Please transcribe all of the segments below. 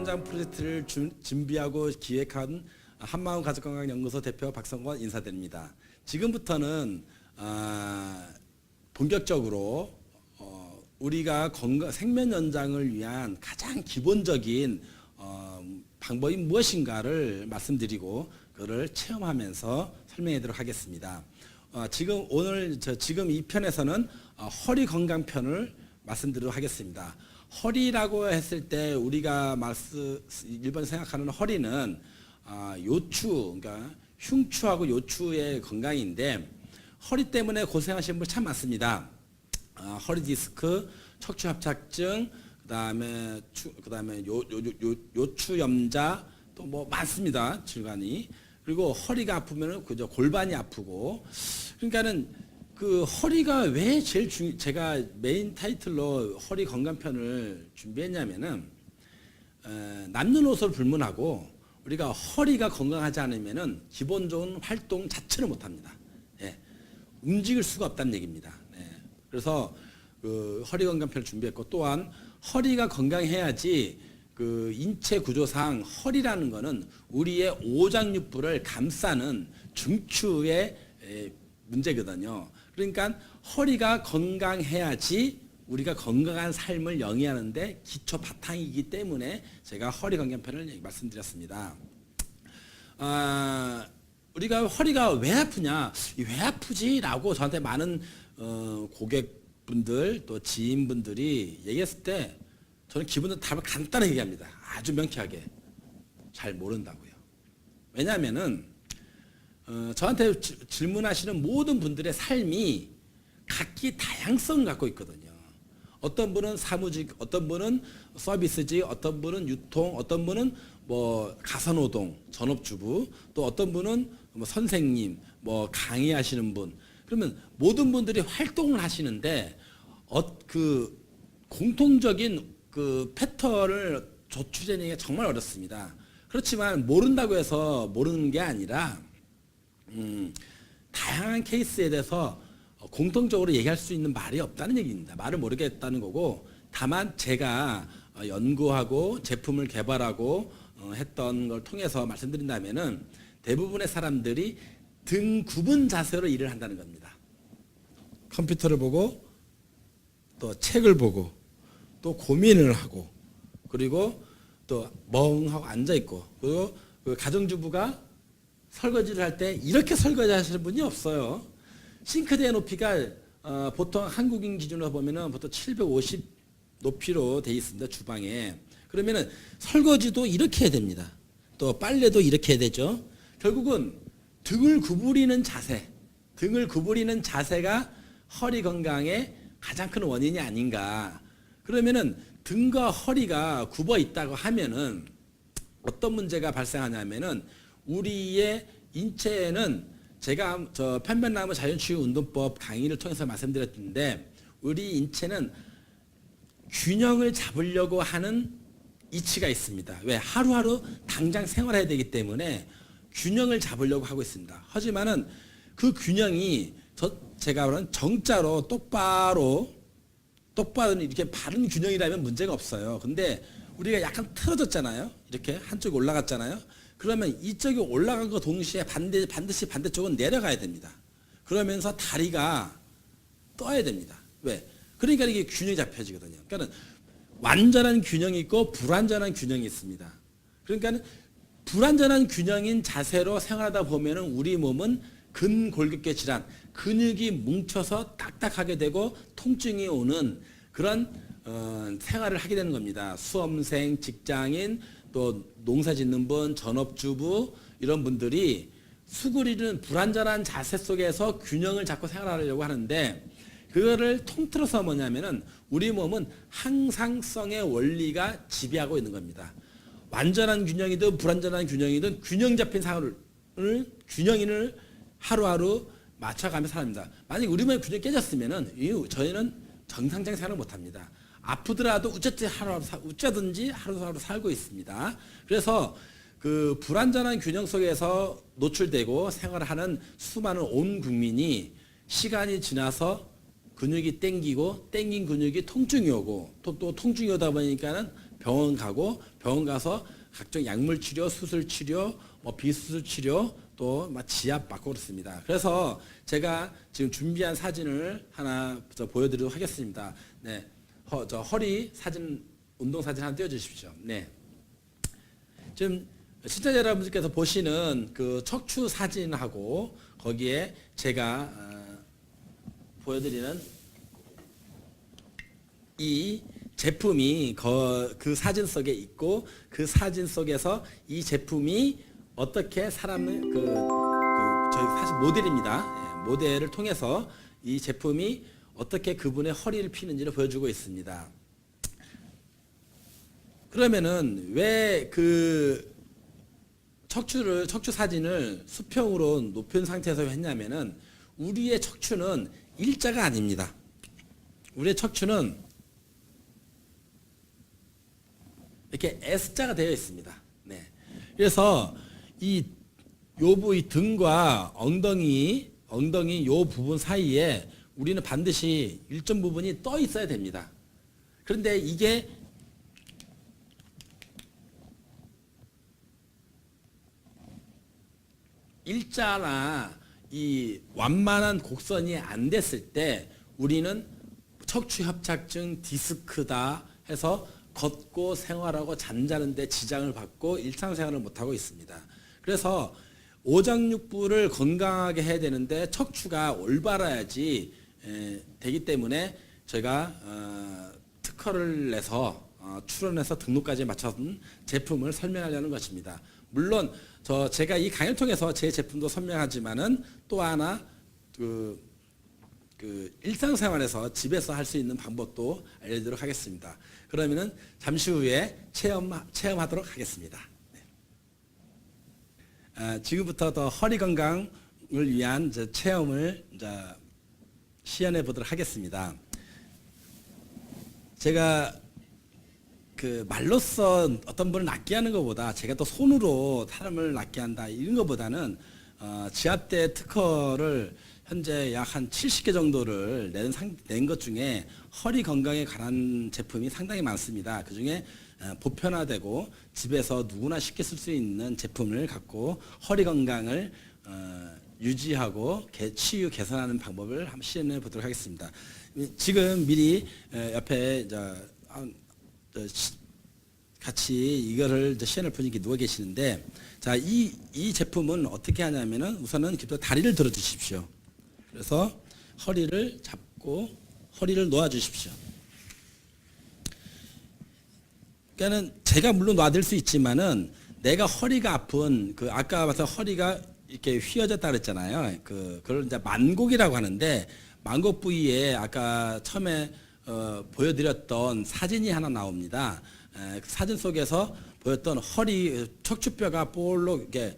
현장 프로젝트를 준비하고 기획한 한마음 가족건강연구소 대표 박성권 인사드립니다. 지금부터는 본격적으로 우리가 생명 연장을 위한 가장 기본적인 방법이 무엇인가를 말씀드리고 그를 체험하면서 설명하도록 하겠습니다. 지금 이 편에서는 허리 건강 편을 말씀드리도록 하겠습니다. 허리라고 했을 때 우리가 일반 생각하는 허리는 요추, 그러니까 흉추하고 요추의 건강인데 허리 때문에 고생하시는 분 참 많습니다. 허리 디스크, 척추 협착증, 그다음에 요추 염자 또 뭐 많습니다. 질환이. 그리고 허리가 아프면은 그저 골반이 아프고 그러니까는 그 허리가 왜 제가 메인 타이틀로 허리 건강편을 준비했냐면은 남녀노소를 불문하고 우리가 허리가 건강하지 않으면은 기본적인 활동 자체를 못합니다. 예, 움직일 수가 없다는 얘기입니다. 예, 그래서 그 허리 건강편을 준비했고 또한 허리가 건강해야지 그 인체 구조상 허리라는 거는 우리의 오장육부를 감싸는 중추의 문제거든요. 그러니까 허리가 건강해야지 우리가 건강한 삶을 영위하는데 기초 바탕이기 때문에 제가 허리 건강편을 말씀드렸습니다. 우리가 허리가 왜 아프냐, 왜 아프지라고 저한테 많은 고객분들 또 지인분들이 얘기했을 때 저는 기본적으로 답을 간단하게 얘기합니다. 아주 명쾌하게. 잘 모른다고요. 왜냐하면은 저한테 질문하시는 모든 분들의 삶이 각기 다양성을 갖고 있거든요. 어떤 분은 사무직, 어떤 분은 서비스직, 어떤 분은 유통, 어떤 분은 뭐 가사노동, 전업주부, 또 어떤 분은 뭐 선생님, 뭐 강의하시는 분. 그러면 모든 분들이 활동을 하시는데 그 공통적인 그 패턴을 조추해내기가 정말 어렵습니다. 그렇지만 모른다고 해서 모르는 게 아니라 다양한 케이스에 대해서 공통적으로 얘기할 수 있는 말이 없다는 얘기입니다. 말을 모르겠다는 거고 다만 제가 연구하고 제품을 개발하고 했던 걸 통해서 말씀드린다면은 대부분의 사람들이 등 굽은 자세로 일을 한다는 겁니다. 컴퓨터를 보고 또 책을 보고 또 고민을 하고 그리고 또 멍하고 앉아 있고 그리고 그 가정주부가 설거지를 할 때 이렇게 설거지 하시는 분이 없어요. 싱크대의 높이가 보통 한국인 기준으로 보면은 보통 750 높이로 돼 있습니다. 주방에. 그러면은 설거지도 이렇게 해야 됩니다. 또 빨래도 이렇게 해야 되죠. 결국은 등을 구부리는 자세가 허리 건강의 가장 큰 원인이 아닌가. 그러면은 등과 허리가 굽어 있다고 하면은 어떤 문제가 발생하냐면은 우리의 인체에는 제가 편변나무 자연치유 운동법 강의를 통해서 말씀드렸는데 우리 인체는 균형을 잡으려고 하는 이치가 있습니다. 왜? 하루하루 당장 생활해야 되기 때문에 균형을 잡으려고 하고 있습니다. 하지만은 그 균형이 제가 말하는 정자로 똑바로 이렇게 바른 균형이라면 문제가 없어요. 근데 우리가 약간 틀어졌잖아요. 이렇게 한쪽이 올라갔잖아요. 그러면 이쪽이 올라간 거 동시에 반드시 반대쪽은 내려가야 됩니다. 그러면서 다리가 떠야 됩니다. 왜? 그러니까 이게 균형이 잡혀지거든요. 그러니까 완전한 균형이 있고 불완전한 균형이 있습니다. 그러니까 불완전한 균형인 자세로 생활하다 보면은 우리 몸은 근골격계 질환, 근육이 뭉쳐서 딱딱하게 되고 통증이 오는 그런 생활을 하게 되는 겁니다. 수험생, 직장인, 또 농사 짓는 분, 전업주부 이런 분들이 수그리는 불완전한 자세 속에서 균형을 잡고 생활하려고 하는데 그거를 통틀어서 뭐냐면은 우리 몸은 항상성의 원리가 지배하고 있는 겁니다. 완전한 균형이든 불완전한 균형이든 균형 잡힌 균형인을 하루하루 맞춰가면서 삽니다. 만약에 우리 몸의 균형이 깨졌으면은 저희는 정상적인 생활을 못합니다. 아프더라도 어쩌든지 하루하루 살고 있습니다. 그래서 그 불완전한 균형 속에서 노출되고 생활하는 수많은 온 국민이 시간이 지나서 근육이 땡기고 땡긴 근육이 통증이 오고 또 통증이 오다 보니까는 병원 가고 병원 가서 각종 약물 치료, 수술 치료, 뭐 비수술 치료 또 막 지압 받고 그렇습니다. 그래서 제가 지금 준비한 사진을 하나 보여드리도록 하겠습니다. 네, 저 허리 사진, 운동 사진 하나 띄워주십시오. 네, 지금 시청자 여러분들께서 보시는 그 척추 사진하고 거기에 제가 보여드리는 이 제품이 그 사진 속에 있고 그 사진 속에서 이 제품이 어떻게 사람을 저희 사실 모델입니다. 예, 모델을 통해서 이 제품이 어떻게 그분의 허리를 피는지를 보여주고 있습니다. 그러면은 왜 그 척추 사진을 수평으로 높인 상태에서 했냐면은 우리의 척추는 일자가 아닙니다. 우리의 척추는 이렇게 S자가 되어 있습니다. 네. 그래서 이 부위 등과 엉덩이 요 부분 사이에 우리는 반드시 일정 부분이 떠 있어야 됩니다. 그런데 이게 일자나 이 완만한 곡선이 안 됐을 때 우리는 척추협착증, 디스크다 해서 걷고 생활하고 잠자는 데 지장을 받고 일상생활을 못하고 있습니다. 그래서 오장육부를 건강하게 해야 되는데 척추가 올바라야지 되기 때문에 저희가 특허를 내서 출원해서 등록까지 맞춰준 제품을 설명하려는 것입니다. 물론 제가 이 강의를 통해서 제 제품도 설명하지만은 또 하나 그 일상생활에서 집에서 할 수 있는 방법도 알려드리도록 하겠습니다. 그러면은 잠시 후에 체험하도록 하겠습니다. 네. 지금부터 더 허리 건강을 위한 체험을 시연해 보도록 하겠습니다. 제가 말로써 어떤 분을 낫게 하는 것보다 제가 또 손으로 사람을 낫게 한다 이런 것보다는 지압대 특허를 현재 약 한 70개 정도를 낸 것 중에 허리 건강에 관한 제품이 상당히 많습니다. 그 중에 보편화되고 집에서 누구나 쉽게 쓸 수 있는 제품을 갖고 허리 건강을 유지하고 치유 개선하는 방법을 한번 시연해 보도록 하겠습니다. 지금 미리 옆에 같이 이거를 시연할 분이 누워 계시는데, 자, 이 제품은 어떻게 하냐면은 우선은 다리를 들어 주십시오. 그래서 허리를 잡고 허리를 놓아 주십시오. 그러니까는 제가 물론 놔둘 수 있지만은 내가 허리가 아픈 아까 봐서 허리가 이렇게 휘어졌다 그랬잖아요. 그걸 이제 만곡이라고 하는데 만곡 부위에 아까 처음에 보여드렸던 사진이 하나 나옵니다. 그 사진 속에서 보였던 허리 척추뼈가 볼록 이렇게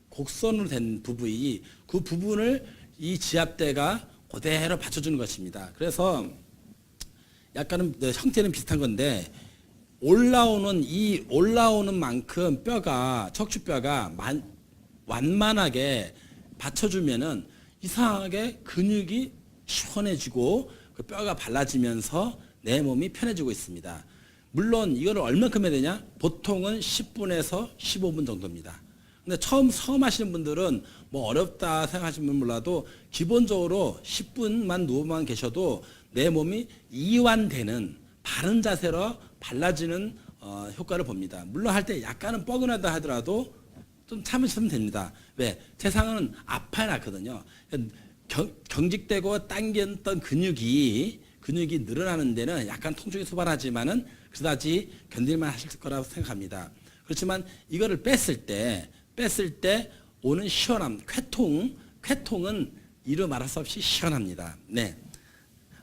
곡선으로 된 부위, 그 부분을 이 지압대가 그대로 받쳐주는 것입니다. 그래서 약간은 형태는 비슷한 건데 올라오는 만큼 척추뼈가 완만하게 받쳐주면은 이상하게 근육이 시원해지고 그 뼈가 발라지면서 내 몸이 편해지고 있습니다. 물론 이거를 얼마큼 해야 되냐? 보통은 10분에서 15분 정도입니다. 근데 처음 하시는 분들은 뭐 어렵다 생각하시는 분 몰라도 기본적으로 10분만 누워만 계셔도 내 몸이 이완되는 바른 자세로 발라지는 효과를 봅니다. 물론 할 때 약간은 뻐근하다 하더라도 좀 참으시면 됩니다. 왜? 세상은 아파야 낫거든요. 경직되고 당겼던 근육이 늘어나는 데는 약간 통증이 소발하지만은 그다지 견딜만 하실 거라고 생각합니다. 그렇지만 이거를 뺐을 때 오는 시원함, 쾌통은 이루 말할 수 없이 시원합니다. 네.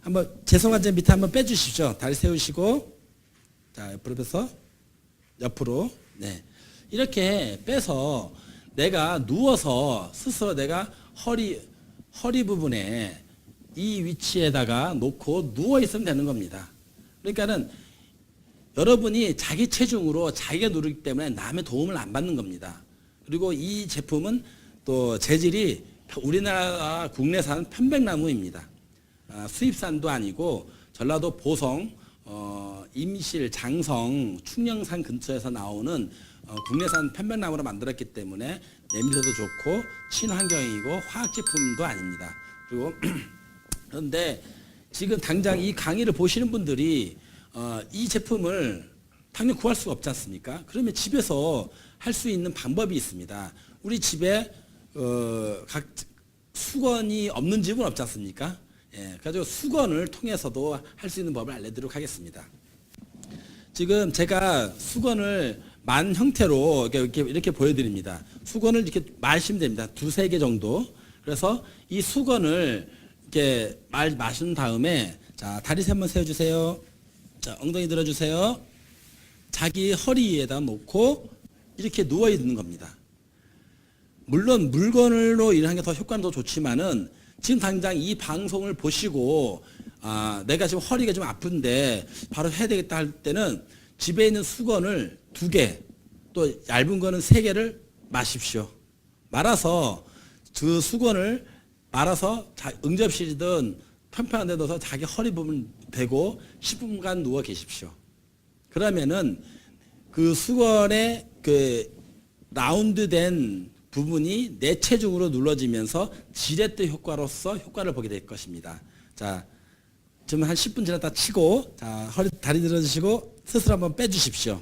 한번 죄송한 점 밑에 한번 빼주십시오. 다리 세우시고, 자, 옆으로 빼서, 옆으로, 네. 이렇게 빼서 내가 누워서 스스로 내가 허리 부분에 이 위치에다가 놓고 누워 있으면 되는 겁니다. 그러니까는 여러분이 자기 체중으로 자기가 누르기 때문에 남의 도움을 안 받는 겁니다. 그리고 이 제품은 또 재질이 우리나라 국내산 편백나무입니다. 수입산도 아니고 전라도 보성 임실, 장성, 충령산 근처에서 나오는 국내산 편백나무로 만들었기 때문에 냄새도 좋고 친환경이고 화학 제품도 아닙니다. 그리고 그런데 지금 당장 이 강의를 보시는 분들이 이 제품을 당연히 구할 수가 없지 않습니까? 그러면 집에서 할 수 있는 방법이 있습니다. 우리 집에 각 수건이 없는 집은 없지 않습니까? 예, 그래서 수건을 통해서도 할 수 있는 법을 알려드리도록 하겠습니다. 지금 제가 수건을 만 형태로 이렇게 보여드립니다. 수건을 이렇게 마시면 됩니다. 두세 개 정도. 그래서 이 수건을 이렇게 마신 다음에 자, 다리 세 번 세워주세요. 자, 엉덩이 들어주세요. 자기 허리에다 놓고 이렇게 누워 있는 겁니다. 물론 물건으로 일하는 게 더 효과는 더 좋지만은 지금 당장 이 방송을 보시고 내가 지금 허리가 좀 아픈데 바로 해야 되겠다 할 때는 집에 있는 수건을 2개 또 얇은 거는 3개를 마십시오. 말아서 그 수건을 말아서 응접실이든 편편한 데 넣어서 자기 허리 부분 대고 10분간 누워 계십시오. 그러면은 그 수건의 그 라운드된 부분이 내 체중으로 눌러지면서 지렛대 효과로서 효과를 보게 될 것입니다. 자, 지금 한 10분 지났다 치고, 자, 허리, 다리 들어주시고, 스스로 한번 빼주십시오.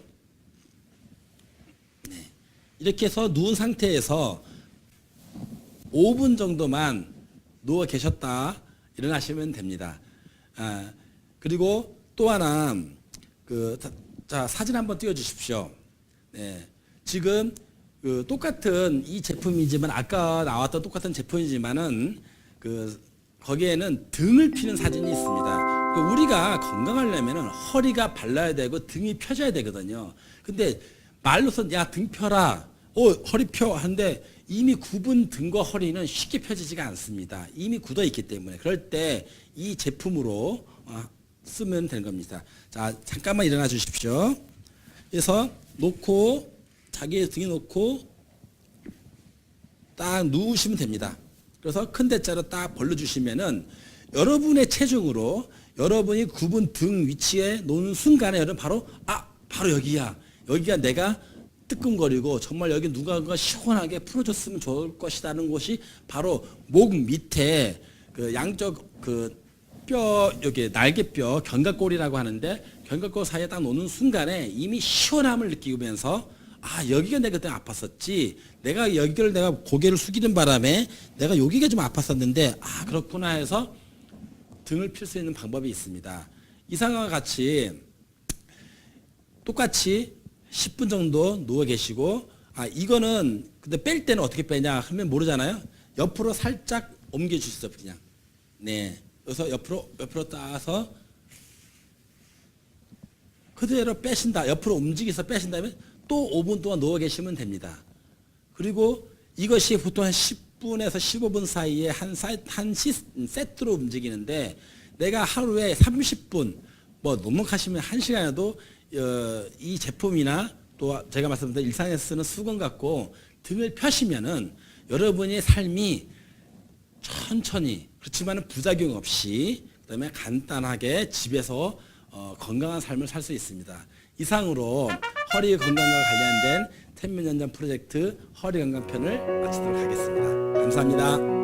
네. 이렇게 해서 누운 상태에서 5분 정도만 누워 계셨다 일어나시면 됩니다. 그리고 또 하나, 자, 사진 한번 띄워주십시오. 네. 지금 똑같은 이 제품이지만 아까 나왔던 똑같은 제품이지만은 거기에는 등을 피는 사진이 있습니다. 우리가 건강하려면은 허리가 발라야 되고 등이 펴져야 되거든요. 근데 말로서 야, 등 펴라. 허리 펴 하는데 이미 굽은 등과 허리는 쉽게 펴지지가 않습니다. 이미 굳어 있기 때문에. 그럴 때 이 제품으로 쓰면 되는 겁니다. 자, 잠깐만 일어나 주십시오. 그래서 놓고 자기 등에 놓고 딱 누우시면 됩니다. 그래서 큰 대자로 딱 벌려주시면은 여러분의 체중으로 여러분이 굽은 등 위치에 놓는 순간에 여러분 바로 여기야. 여기가 내가 뜨끔거리고 정말 여기 누군가 시원하게 풀어줬으면 좋을 것이라는 곳이 바로 목 밑에 양쪽 뼈, 여기 날개뼈, 견갑골이라고 하는데 견갑골 사이에 딱 놓는 순간에 이미 시원함을 느끼면서 여기가 내가 그때 아팠었지. 내가 여기를 내가 고개를 숙이는 바람에 내가 여기가 좀 아팠었는데 그렇구나 해서 등을 필 수 있는 방법이 있습니다. 이상과 같이 똑같이 10분 정도 누워 계시고 이거는 근데 뺄 때는 어떻게 빼냐 하면 모르잖아요. 옆으로 살짝 옮겨 주시죠, 그냥. 네. 그래서 옆으로 따서 그대로 빼신다. 옆으로 움직여서 빼신 다음에 또 5분 동안 누워 계시면 됩니다. 그리고 이것이 보통 한 10분에서 15분 사이에 한 세트로 움직이는데 내가 하루에 30분 뭐 넉넉하시면 1시간에도 이 제품이나 또 제가 말씀드린 일상에서 쓰는 수건 갖고 등을 펴시면은 여러분의 삶이 천천히 그렇지만 부작용 없이 그다음에 간단하게 집에서 건강한 삶을 살 수 있습니다. 이상으로 허리 건강과 관련된 10년 전 프로젝트 허리 건강 편을 마치도록 하겠습니다. 감사합니다.